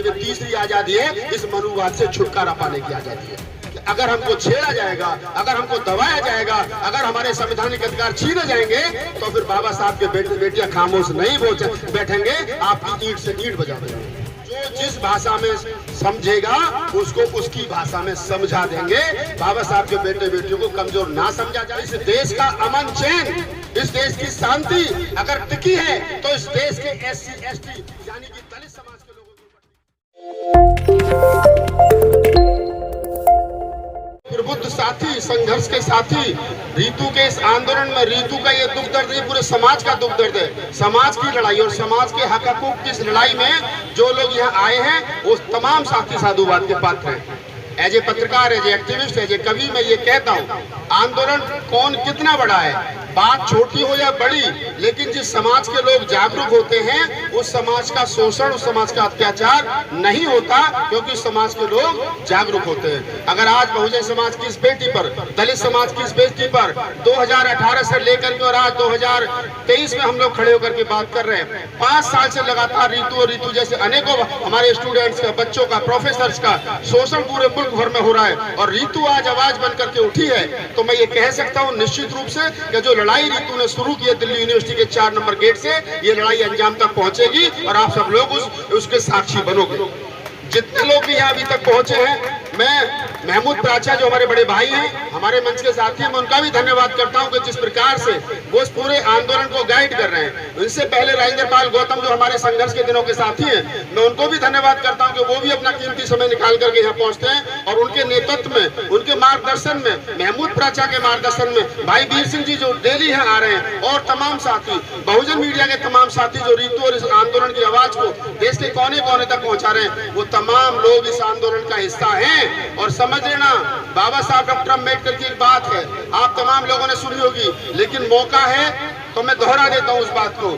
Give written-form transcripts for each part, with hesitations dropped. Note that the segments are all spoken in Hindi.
ये तीसरी आजादी है, इस मनुवाद से छुटकारा पाने की आजादी है। अगर हमको छेड़ा जाएगा, अगर हमको दबाया जाएगा, अगर हमारे संवैधानिक अधिकार छीने जाएंगे, तो फिर बाबा साहब के बेटे बेटियां खामोश नहीं बैठेंगे, आपकी ईंट से ईंट बजा देंगे। जो जिस भाषा में समझेगा उसको उसकी भाषा में समझा देंगे। बाबा साहब के बेटे बेटियों को कमजोर ना समझा जाए। इस देश का अमन चैन, इस देश की शांति अगर टिकी है तो इस देश के SC ST यानी कि दलित समाज के लोगों को बुद्ध साथी, संघर्ष के साथी, रीतु के इस आंदोलन में रीतु का ये दुख दर्द, ये पूरे समाज का दुख दर्द है। समाज की लड़ाई और समाज के हक हकूक की इस लड़ाई में जो लोग यहाँ आए हैं वो तमाम साथी साधुवाद के पात्र हैं। एज ए पत्रकार, as a activist, as a कवि मैं ये कहता हूँ, आंदोलन कौन कितना बड़ा है, बात छोटी हो या बड़ी, लेकिन जिस समाज के लोग जागरूक होते हैं उस समाज का शोषण, उस समाज का अत्याचार नहीं होता, क्योंकि समाज के लोग जागरूक होते हैं। अगर आज बहुजन समाज की इस बेटी पर, दलित समाज की इस बेटी पर 2018 से लेकर के और आज 2023 में हम लोग खड़े होकर के बात कर रहे हैं, 5 साल से लगातार रीतु और रीतु जैसे अनेकों हमारे स्टूडेंट्स का, बच्चों का, प्रोफेसर्स का शोषण पूरे मुल्क भर में हो रहा है और रीतु आज आवाज बन करके उठी है, तो मैं ये कह सकता हूँ निश्चित रूप से कि जो लड़ाई रीतु ने शुरू की है दिल्ली यूनिवर्सिटी के 4 नंबर गेट से, ये लड़ाई अंजाम तक पहुंचेगी और आप सब लोग उसके साक्षी बनोगे। जितने लोग भी यहाँ अभी तक पहुंचे हैं, मैं महमूद प्राचा जो हमारे बड़े भाई हैं, हमारे मंच के साथी हैं, मैं उनका भी धन्यवाद करता हूं कि जिस प्रकार से वो इस पूरे आंदोलन को गाइड कर रहे हैं। उनसे पहले राजेंद्र पाल गौतम जो हमारे संघर्ष के दिनों के साथी हैं, मैं उनको भी धन्यवाद करता हूं कि वो भी अपना कीमती समय निकाल करके यहाँ पहुंचते हैं और उनके नेतृत्व में, उनके मार्गदर्शन में, महमूद प्राचा के मार्गदर्शन में भाई वीर सिंह जी जो डेली यहाँ आ रहे हैं और तमाम साथी, बहुजन मीडिया के तमाम साथी जो रीतु और इस आंदोलन की आवाज को देश के कोने कोने तक पहुंचा रहे हैं, वो तमाम लोग इस आंदोलन का हिस्सा हैं। और समझ लेना, बाबा साहब डॉक्टर अम्बेडकर की एक बात है, आप तमाम लोगों ने सुनी होगी, लेकिन मौका है तो मैं दोहरा देता हूं उस बात को।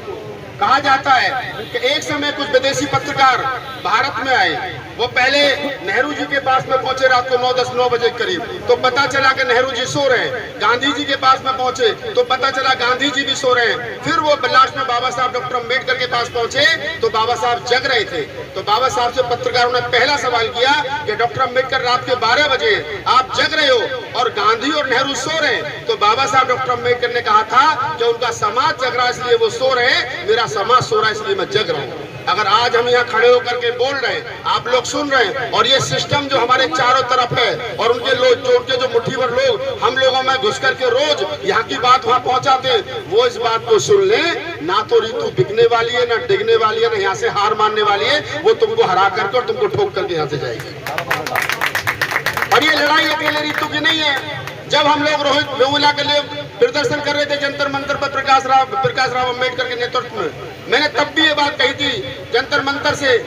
कहा जाता है कि एक समय कुछ विदेशी पत्रकार भारत में आए, वो पहले नेहरू जी के पास में पहुंचे रात को 9 बजे करीब, तो पता चला कि नेहरू जी सो रहे हैं। गांधी जी के पास में पहुंचे तो पता चला गांधी जी भी सो रहे हैं। फिर वो लास्ट में बाबा साहब डॉक्टर अम्बेडकर के पास पहुंचे तो बाबा साहब जग रहे थे। तो बाबा साहब से पत्रकारों ने पहला सवाल किया कि डॉक्टर अम्बेडकर रात के 12 बजे आप जग रहे हो और गांधी और नेहरू सो रहे हैं। तो बाबा साहब डॉक्टर अम्बेडकर ने कहा था कि उनका समाज जग रहा है इसलिए वो सो रहे हैं, मेरा समाज सो रहा है इसलिए मैं जग रहा हूँ। अगर आज हम यहाँ खड़े होकर के बोल रहे हैं, आप लोग सुन रहे हैं, और ये सिस्टम जो हमारे चारों तरफ है और उनके लोग जोड़ के जो मुट्ठी भर लोग हम लोगों में घुस करके रोज यहाँ की बात वहाँ पहुँचाते हैं, वो इस बात को सुन ले, ना तो रीतु बिकने वाली है, ना डिगने वाली है, ना यहाँ से हार मानने वाली है, वो तुमको हरा करके और तुमको ठोक करके यहाँ से जाएगी। और ये लड़ाई अकेले रीतु की नहीं है। जब हम लोग रोहित वेमुला के लिए प्रदर्शन कर रहे थे जंतर मंतर पर प्रकाश राव अम्बेडकर के नेतृत्व में, मैंने तब भी ये बात कही थी जंतर मंतर से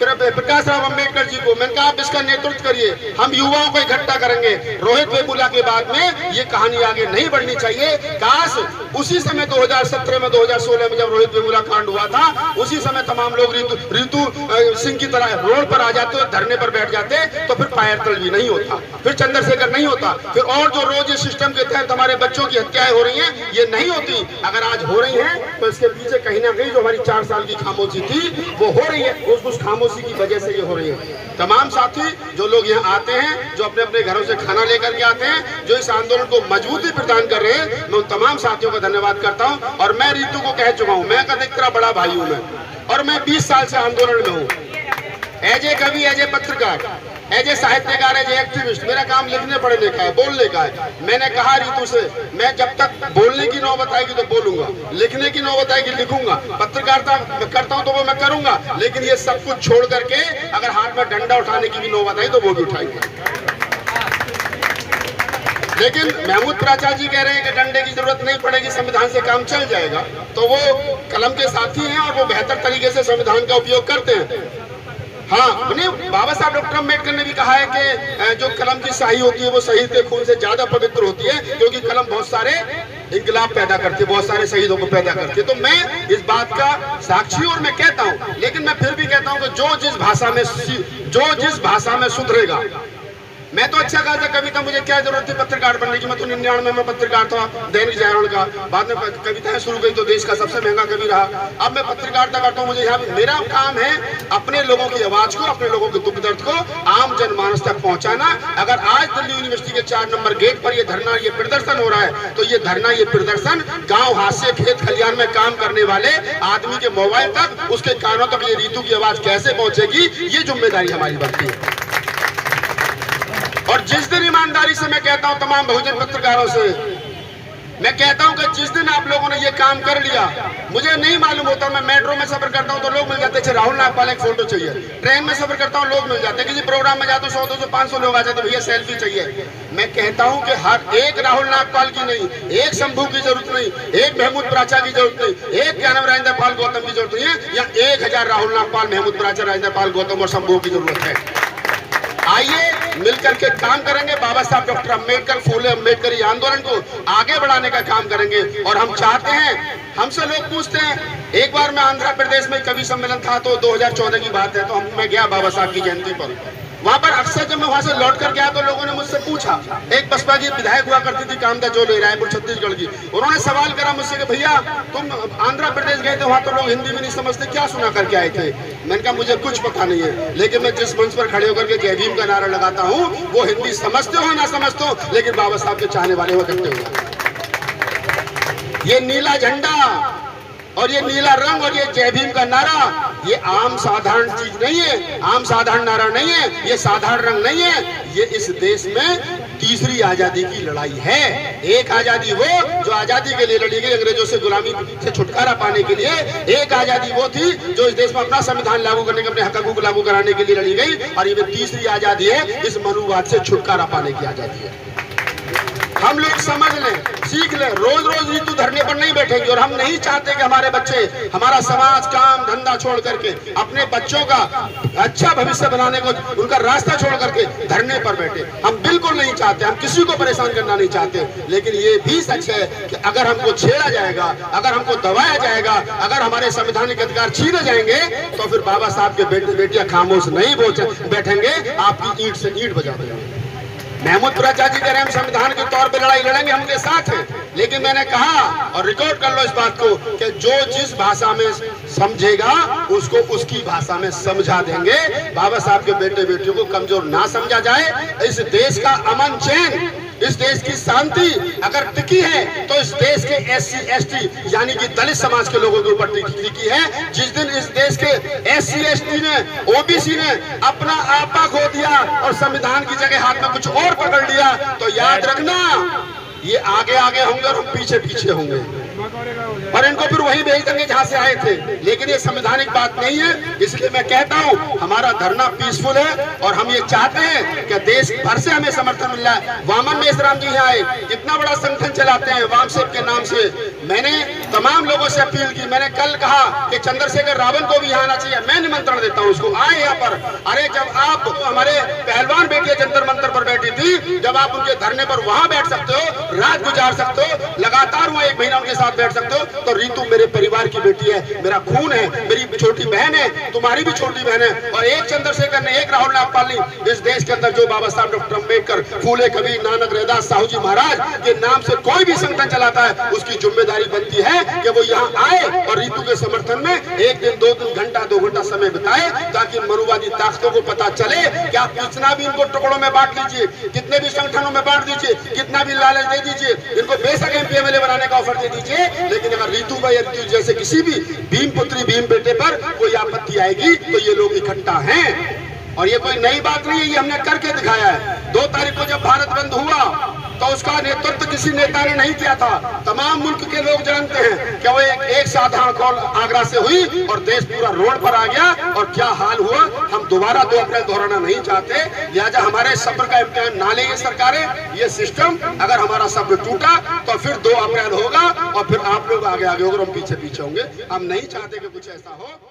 प्रकाश राव अम्बेडकर जी को, मैंने कहा आप इसका नेतृत्व करिए, हम युवाओं को इकट्ठा करेंगे। रोहित वेमुला के बाद में ये कहानी आगे नहीं बढ़नी चाहिए। काश उसी समय 2017 में 2016 में जब रोहित वेमुला कांड हुआ था, उसी समय तमाम लोग रीतु सिंह की तरह रोड पर आ जाते और धरने पर बैठ जाते, तो फिर पायरतल भी नहीं होता, फिर चंद्रशेखर नहीं होता, फिर और जो रोज इस सिस्टम के तहत हमारे बच्चों की हत्याएं हो रही हैं, ये नहीं होती। अगर आज हो रही हैं तो इसके पीछे कहीं ना कहीं जो हमारी 4 साल की खामोशी थी वो हो रही है, उस खामोशी की वजह से ये हो रही है। तमाम साथी जो लोग यहाँ आते हैं, जो अपने अपने घरों से खाना लेकर के आते हैं, जो इस आंदोलन को मजबूती प्रदान कर रहे हैं, मैं उन तमाम साथियों का धन्यवाद करता हूँ। और मैं रीतु को कह चुका हूँ, मैं का तेरा बड़ा भाई हूँ मैं, और मैं 20 साल से आंदोलन में हूँ। एज ए कवि, एज ए पत्रकार, एज ए साहित्यकार, एज ए एक्टिविस्ट, मेरा काम लिखने पढ़ने का है, बोलने का है। मैंने कहा रीतु से, मैं जब तक बोलने की नौबत आएगी तो बोलूंगा, लिखने की नौबत आएगी लिखूंगा, पत्रकारिता करता हूं तो वो मैं करूंगा, लेकिन ये सब कुछ छोड़ करके अगर हाथ में डंडा उठाने की भी नौबत आई तो वो भी उठाएंगे। लेकिन महमूद प्राचा जी कह रहे हैं कि डंडे की जरूरत नहीं पड़ेगी, संविधान से काम चल जाएगा, तो वो कलम के साथी हैं और वो बेहतर तरीके से संविधान का उपयोग करते हैं। हाँ, बाबा साहब डॉक्टर अम्बेडकर ने भी कहा है कि जो कलम की स्याही होती है वो शहीद के खून से ज्यादा पवित्र होती है, क्योंकि कलम बहुत सारे इंकलाब पैदा करती है, बहुत सारे शहीदों को पैदा करती है। तो मैं इस बात का साक्षी और मैं कहता हूँ, लेकिन मैं फिर भी कहता हूँ कि जो जिस भाषा में सुधरेगा, मैं तो अच्छा कहा था कविता, मुझे क्या जरूरत थी पत्रकार बनने की, मैं तो 99 में पत्रकार था दैनिक जागरण का, बाद में कविताएं शुरू गई तो देश का सबसे महंगा कवि रहा। अब मैं पत्रकारिता करता हूँ, मुझे यहाँ मेरा काम है अपने लोगों की आवाज को, अपने लोगों के दुख दर्द को आम जनमानस तक पहुंचाना। अगर आज दिल्ली यूनिवर्सिटी के 4 नंबर गेट पर ये धरना, ये प्रदर्शन हो रहा है, तो ये धरना, ये प्रदर्शन गाँव हाशिए खेत खलियान में काम करने वाले आदमी के मोबाइल तक, उसके कानों तक ये रीतू की आवाज कैसे पहुंचेगी, ये जिम्मेदारी हमारी बनती है। और जिस दिन ईमानदारी से मैं कहता हूं तमाम बहुजन पत्रकारों से, मैं कहता हूं कि जिस दिन आप लोगों ने ये काम कर लिया, मुझे नहीं मालूम होता, मैं मेट्रो में सफर करता हूं तो लोग मिल जाते हैं, राहुल नागपाल एक फोटो चाहिए, ट्रेन में सफर करता हूं लोग मिल जाते हैं, किसी प्रोग्राम में जाता हूं 100, 200, 500 लोग आ जाते, भैया सेल्फी चाहिए। मैं कहता हूं कि हर एक राहुल नागपाल की नहीं, एक शंभू की जरूरत नहीं, एक महमूद प्राचा की जरूरत नहीं, एक क्या नाम राजेंद्र पाल गौतम की जरूरत नहीं है, या 1000 राहुल नागपाल, महमूद प्राचा, राजेंद्र पाल गौतम और शंभू की जरूरत है। आइए मिलकर के काम करेंगे, बाबा साहब डॉक्टर अम्बेडकर, फूले अम्बेडकरी आंदोलन को आगे बढ़ाने का काम करेंगे। और हम चाहते हैं, हमसे लोग पूछते हैं, एक बार मैं आंध्र प्रदेश में कवि सम्मेलन था, तो 2014 की बात है, तो मैं गया बाबा साहब की जयंती पर। वहां पर अक्सर जब मैं वहां से लौट कर गया तो लोगों ने मुझसे पूछा, एक बसपा की विधायक हुआ करती थी कामदा जोले, रायपुर छत्तीसगढ़ की, उन्होंने सवाल करा मुझसे कि भैया तुम आंध्र प्रदेश गए थे, वहां तो लोग हिंदी भी नहीं समझते, क्या सुना करके आए थे? मैंने कहा मुझे कुछ पता नहीं है, लेकिन मैं जिस मंच पर खड़े होकर के जय भीम का नारा लगाता हूँ, वो हिंदी समझते हो ना समझते हो, लेकिन बाबा साहब के चाहने वाले हो करते हो। ये नीला झंडा और ये नीला रंग और ये जय भीम का नारा, ये आम साधारण चीज नहीं है, आम साधारण नारा नहीं है, ये साधारण रंग नहीं है, ये इस देश में तीसरी आजादी की लड़ाई है। एक आजादी वो जो आजादी के लिए लड़ी गई, अंग्रेजों से गुलामी से छुटकारा पाने के लिए, एक आजादी वो थी जो इस देश में अपना संविधान लागू करने के, अपने हकों को लागू कराने के लिए लड़ी गई, और ये तीसरी आजादी है, इस मनुवाद से छुटकारा पाने की आजादी है। हम लोग समझ लें, सीख लें, रोज रोज ऋतु धरने पर नहीं बैठेंगे। और हम नहीं चाहते कि हमारे बच्चे, हमारा समाज काम धंधा छोड़ करके अपने बच्चों का अच्छा भविष्य बनाने को, उनका रास्ता छोड़ करके धरने पर बैठे। हम बिल्कुल नहीं चाहते, हम किसी को परेशान करना नहीं चाहते, लेकिन ये भी सच है कि अगर हमको छेड़ा जाएगा, अगर हमको दबाया जाएगा, अगर हमारे संवैधानिक अधिकार छीने जाएंगे, तो फिर बाबा साहब के बेटे बेटियां खामोश नहीं बैठेंगे, आपकी ईंट से ईंट बजा देंगे। महमूद प्राचा जी कह रहे हैं हम संविधान के तौर पे लड़ाई लड़ेंगे, हम उनके साथ हैं, लेकिन मैंने कहा, और रिकॉर्ड कर लो इस बात को, कि जो जिस भाषा में समझेगा उसको उसकी भाषा में समझा देंगे। बाबा साहब के बेटे बेटियों को कमजोर ना समझा जाए। इस देश का अमन चैन, इस देश की शांति अगर टिकी है तो इस देश के SC ST यानी कि दलित समाज के लोगों के ऊपर टिकी है। जिस दिन इस देश के SC ST ने, OBC ने अपना आपा खो दिया और संविधान की जगह हाथ में कुछ और पकड़ लिया, तो याद रखना ये आगे आगे होंगे और हम पीछे पीछे होंगे, और इनको फिर वही भेज देंगे जहां से आए थे। लेकिन ये संवैधानिक बात नहीं है, इसलिए मैं कहता हूं हमारा धरना पीसफुल है, और हम ये चाहते हैं कि देश भर से हमें समर्थन मिल रहा है। वामन मेश्राम जी यहाँ आए, इतना बड़ा संगठन चलाते हैं वामसेप के नाम से। मैंने तमाम लोगों से अपील की, मैंने कल कहा कि चंद्रशेखर रावण को भी यहाँ आना चाहिए, मैं निमंत्रण देता हूँ उसको, आए यहाँ पर। अरे जब आप हमारे पहलवान बेटियां जंतर मंतर पर बैठी थी, जब आप उनके धरने पर वहां बैठ सकते हो, रात गुजार सकते हो, लगातार वहां 1 महीना उनके साथ बैठ सकते हो, तो रीतू मेरे परिवार की बेटी है, मेरा खून है, मेरी छोटी बहन है, तुम्हारी भी छोटी बहन है। और एक चंद्रशेखर ने, एक राहुल नागपाल ने, इस देश के अंदर जो बाबा साहब डॉक्टर अम्बेडकर, फूले कबीर, नानक, रैदास, साहू जी महाराज के नाम से कोई भी संगठन चलाता है, उसकी जिम्मेदारी बनती है कि वो यहाँ आए और रीतू के समर्थन में 1 दिन 2 घंटा 2 घंटा समय बिताए, ताकि मनुवादी ताकतों को पता चले कि आप कितना भी इनको टुकड़ों में बांट लीजिए, कितने भी संगठनों में बांट दीजिए, कितना भी लालच दे दीजिए, इनको बेशक MP MLA बनाने का ऑफर दे दीजिए, लेकिन अगर रीतू भाई या रीतू जैसे किसी भी भीम पुत्री भीम बेटे पर कोई आपत्ति आएगी तो ये लोग इकट्ठा हैं। और ये कोई नई बात नहीं है, ये हमने करके दिखाया है। 2 तारीख को जब भारत बंद हुआ तो उसका नेतृत्व किसी नेता ने नहीं किया था, तमाम मुल्क के लोग जानते हैं कि वो एक साधारण कॉल आगरा से हुई और देश पूरा रोड पर आ गया, और क्या हाल हुआ। हम दोबारा 2 अप्रैल दोहराना नहीं चाहते, लिहाजा हमारे सब्र का इम्तिहान ना लेंगे सरकारें। ये सिस्टम अगर हमारा सब्र टूटा तो फिर 2 अप्रैल होगा, और फिर आप लोग आगे आगे होंगे, हम पीछे पीछे होंगे। हम नहीं चाहते कि कुछ ऐसा हो।